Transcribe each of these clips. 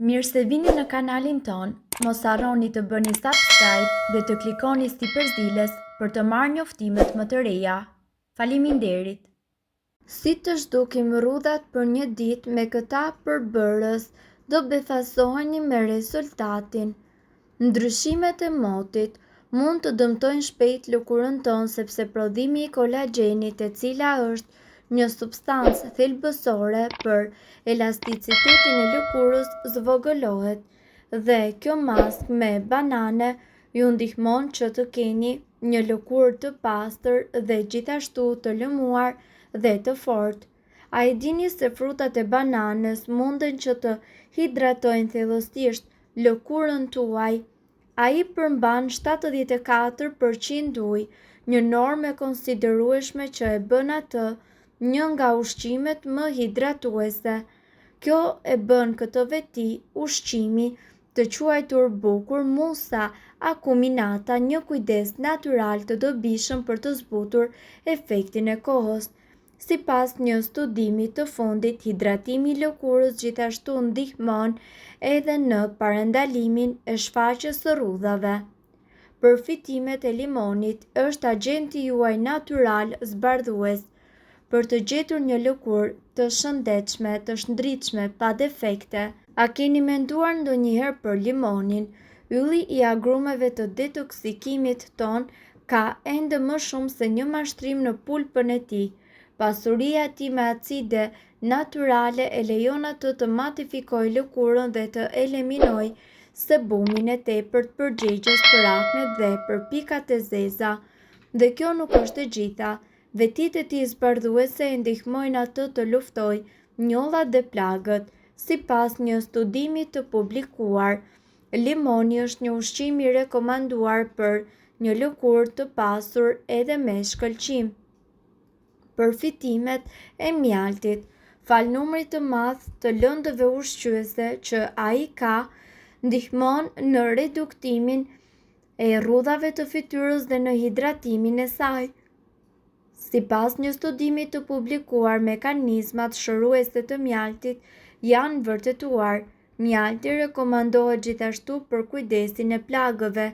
Mirë se vini në kanalin ton, mos harroni të bëni subscribe dhe të klikoni si përzdiles për të marrë njoftimet më të reja. Faleminderit! Si të zhdukim rrudhat për një ditë me këta përbërës, do befasoheni me rezultatin. Ndryshimet e motit mund të dëmtojnë shpejt lëkurën tonë sepse prodhimi i kolagjenit, e cila është një substancë thelbësore për elasticitetin e lëkurës, zvogëlohet, dhe kjo maskë me banane ju ndihmon që të keni një lëkurë të pastër dhe gjithashtu të lëmuar dhe të fortë. A e dini se frutat e bananës munden që të hidratojnë thellësisht lëkurën tuaj? Ai përmban 74% ujë, një normë e konsiderueshme që e bën atë një nga ushqimet më hidratuese. Kjo e bën këtë veti ushqimi të quajtur bukur musa akuminata, një kujdes natyral të dobishëm për të zbutur efektin e kohës. Sipas një studimi të fundit, hidratimi i lëkurës gjithashtu ndihmon edhe në parandalimin e shfaqjes së rrudhave. Përfitimet e limonit: është agenti juaj natyral zbardhues. Për të gjetur një lëkurë të shëndetshme, të shndritshme, pa defekte, a keni menduar ndonjëherë për limonin? Ylli i agrumeve të detoksikimit ton ka ende më shumë se një mashtrim në pulpën e tij. Pasuria e tij me acide natyrale e lejon atë të matifikojë lëkurën dhe të eliminojë sebumin e tepërt përgjegjës për aknet dhe për pikat e zeza. Dhe kjo nuk është e gjitha. Vetitë e tij zbardhuese e ndihmojnë atë të luftojë njollat dhe plagët. Sipas një studimi të publikuar, limoni është një ushqim i rekomanduar për një lëkurë të pasur edhe me shkëlqim. Përfitimet e mjaltit: fal numrit të madh të lëndëve ushqyese që ai ka, ndihmon në reduktimin e rrudhave të fytyrës dhe në hidratimin e saj. Sipas një studimi të publikuar, mekanizmat shëruese të mjaltit janë vërtetuar. Mjalti rekomandohet gjithashtu për kujdesin e plagëve,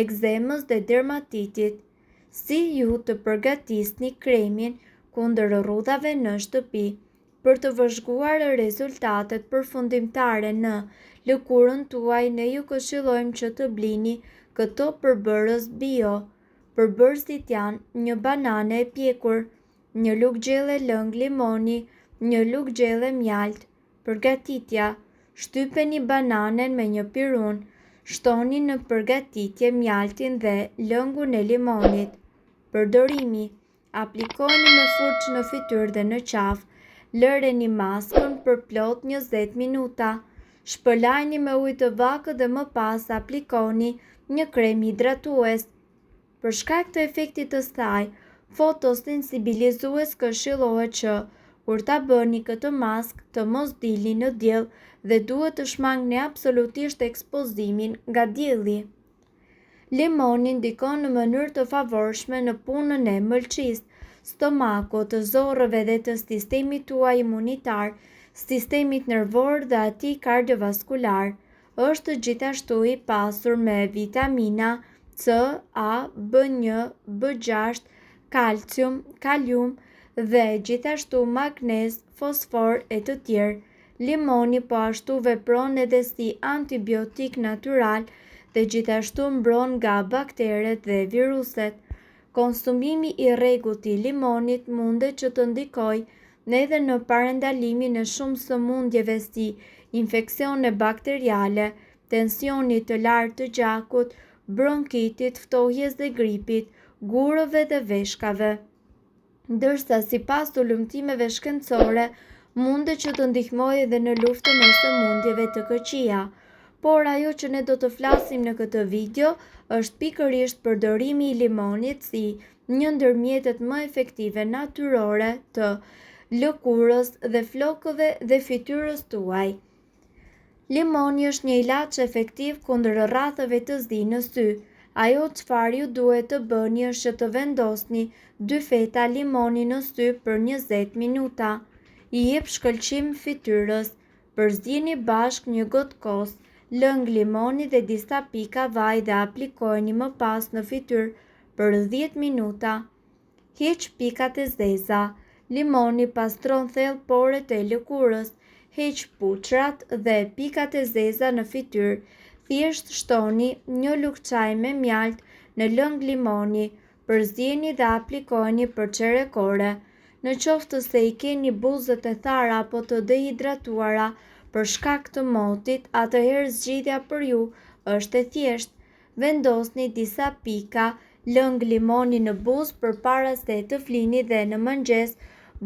ekzemës dhe dermatitit. Si ju të përgatisni kremin kundër rrudhave në shtëpi? Për të vëzhguar rezultatet përfundimtare në lëkurën tuaj, ne ju këshillojmë që të blini këto përbërës bio. Përbërësit janë një banane e pjekur, një lugë gjelle lëng limoni, një lugë gjelle mjalt. Përgatitja: shtypeni bananen me një pirun, shtoni në përgatitje mjaltin dhe lëngun e limonit. Përdorimi: aplikojeni me furçë në fytyrë dhe në qafë, lëreni maskën për plot 20 minuta, shpëlajini me ujë të vakët dhe më pas aplikoni një krem hidratues. Për shkak të efektit të saj fotosensibilizues, këshillohet që kur ta bëni këtë maskë të mos dilni në diell dhe duhet të shmangni absolutisht ekspozimin nga dielli. Limoni ndikon në mënyrë të favorshme në punën e mëlçisë, stomakut, të zorrëve dhe të sistemit tuaj imunitar, sistemit nervor dhe atij kardiovaskular. Është gjithashtu i pasur me vitamina C, A, B1, B6, kalcium, kalium dhe gjithashtu magnez, fosfor e të tjerë. Limoni po ashtu vepron edhe si antibiotik natyral dhe gjithashtu mbron nga bakteret dhe viruset. Konsumimi i rregullt i limonit mundet që të ndikojë edhe në parandalimin e shumë sëmundjeve si infeksione bakteriale, tensionit të lartë të gjakut, bronkitit, ftohjes dhe gripit, gurëve dhe veshkave. Ndërsa sipas ulëmtimeve shkencore, mundet që të ndihmojë edhe në luftën e sëmundjeve të këqija. Por ajo që ne do të flasim në këtë video është pikërisht përdorimi i limonit si një ndër mjetet më efektive natyrore të lëkurës dhe flokëve dhe fytyrës tuaj. Limoni është një ilaç efektiv kundër rrathëve të zi në sy. Ajo çfarë ju duhet të bëni është që të vendosni 2 feta limoni në sy për 20 minuta. I jep shkëlqim fytyrës. Përzieni bashkë një gotë kos, lëng limoni dhe disa pika vaj dhe aplikojeni më pas në fytyrë për 10 minuta. Hiq pikat e zeza. Limoni pastron thellë poret e lëkurës. Heq puçrat dhe pikat e zeza në fytyrë. Thjesht shtoni një lugë çaj me mjalt në lëng limoni. Përzieni dhe aplikojeni për çerek ore. Në qoftë se i keni buzët e thara apo të dehidratuara për shkak të motit, atëherë zgjidhja për ju është e thjeshtë. Vendosni disa pika lëng limoni në buzë përpara se të flini dhe në mëngjes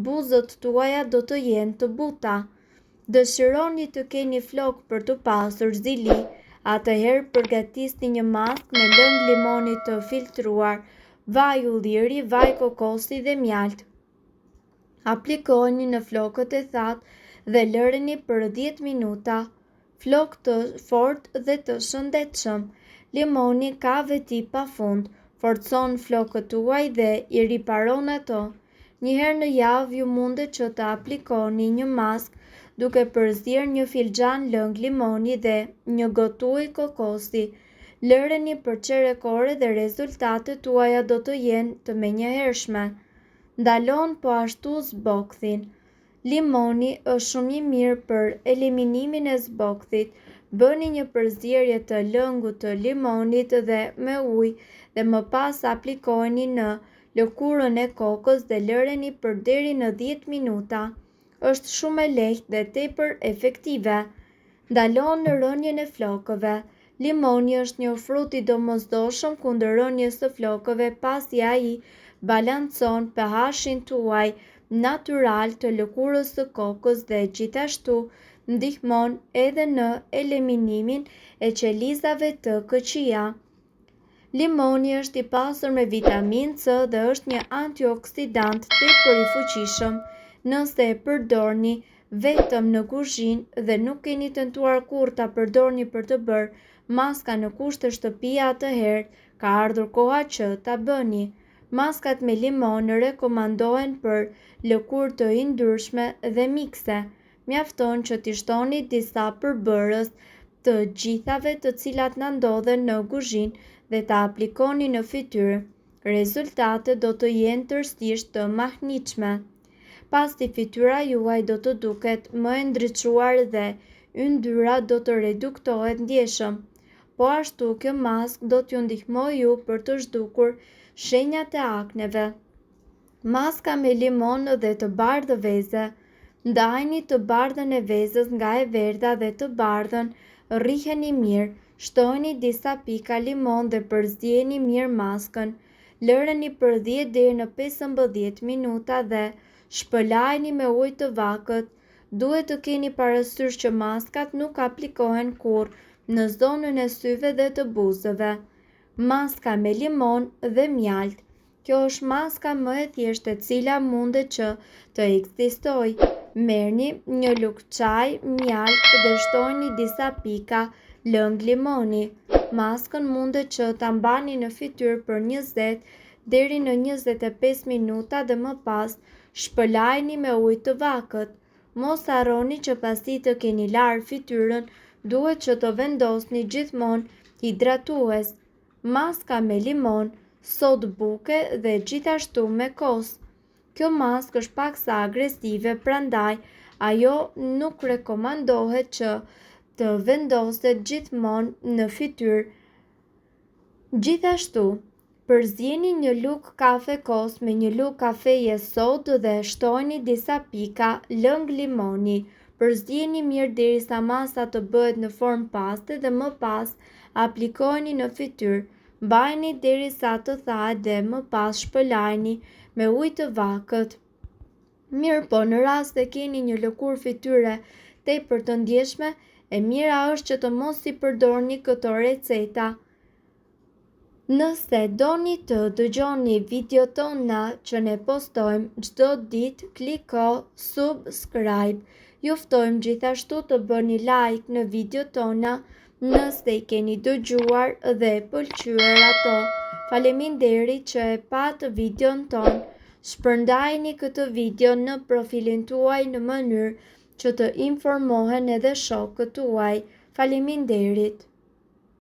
buzët tuaja do të jenë të buta. Dëshironi të keni flok për të pasur zili, atëherë përgatisni një maskë me lëng limoni të filtruar, vaj ulliri, vaj kokosi dhe mjalt. Aplikojeni në flokët e thatë dhe lëreni për 10 minuta. Flok të fortë dhe të shëndetshëm. Limoni ka veti pafund, forcon flokët tuaj dhe i riparon ato. Një herë në javë ju mundet që të aplikoni një maskë duke përzier një filxhan lëng limoni dhe një gotë ujë kokosi. Lëreni për çerek ore dhe rezultatet tuaja do të jenë të menjëhershme. Ndalon po ashtu zbokthin. Limoni është shumë i mirë për eliminimin e zbokthit. Bëni një përzierje të lëngut të limonit dhe me ujë dhe më pas aplikojeni në lëkurën e kokës dhe lëreni për deri në 10 minuta. Është shumë e lehtë dhe tepër efektive. Ndalon në rënjen e flokëve. Limoni është një frut i domosdoshëm kundër rënjes së flokëve pasi ai balancon pH-in tuaj natyral të lëkurës së kokës dhe gjithashtu ndihmon edhe në eliminimin e qelizave të këqija. Limoni është i pasur me vitaminë C dhe është një antioksidant tepër i fuqishëm. Nëse e përdorni vetëm në kuzhinë dhe nuk keni tentuar kurrë ta përdorni për të bërë maska në kushte shtëpie, atëherë ka ardhur koha që ta bëni. Maskat me limon rekomandohen për lëkurë të yndyrshme dhe mikse. Mjafton që t'i shtoni disa përbërës të gjithave të cilat na ndodhen në kuzhinë dhe ta aplikoni në fytyrë. Rezultatet do të jenë tërësisht të mahnitshme. Pasti fytyra juaj do të duket më e ndriçuar dhe yndyra do të reduktohet ndjeshëm. Po ashtu kjo maskë do t'ju ndihmojë ju për të zhdukur shenjat e akneve. Maska me limon dhe të bardhë veze. Ndajni të bardhën e vezës nga e verdha dhe të bardhën, rriheni mirë, shtojini disa pika limon dhe përzieni mirë maskën. Lëreni për 10 deri në 15 minuta dhe shpëlajini me ujë të vakët. Duhet të keni parasysh që maskat nuk aplikohen kurrë në zonën e syve dhe të buzëve. Maska me limon dhe mjalt. Kjo është maska më e thjeshtë e cila mundet që të ekzistojë. Merrni një lugë çaj mjalt dhe shtojini disa pika lëng limoni. Maskën mundet që ta mbani në fytyrë për 20 deri në 25 minuta dhe më pas shpëlajini me ujë të vakët. Mos harroni që pasi të keni larë fytyrën, duhet që të vendosni gjithmonë hidratues. Maska me limon, sodë buke dhe gjithashtu me kos. Kjo maskë është paksa agresive, prandaj ajo nuk rekomandohet që të vendoset gjithmonë në fytyrë. Gjithashtu, përzieni një lugë kafe kos me një lugë kafeje sodë dhe shtojini disa pika lëng limoni. Përzieni mirë derisa masa të bëhet në formë paste dhe më pas aplikojeni në fytyrë. Mbajini derisa të thahet dhe më pas shpëlajini me ujë të vakët. Mirë po, në rast se keni një lëkurë fytyre tepër të ndjeshme, e mira është që të mos i përdorni këto receta. Nëse doni të dëgjoni videot tona që ne postojmë çdo ditë, kliko subscribe. Ju ftojmë gjithashtu të bëni like në videot tona nëse i keni dëgjuar dhe pëlqyer ato. Faleminderit që e pat videon ton. Shpërndajini këtë video në profilin tuaj në mënyrë që të informohen edhe shokët tuaj. Faleminderit.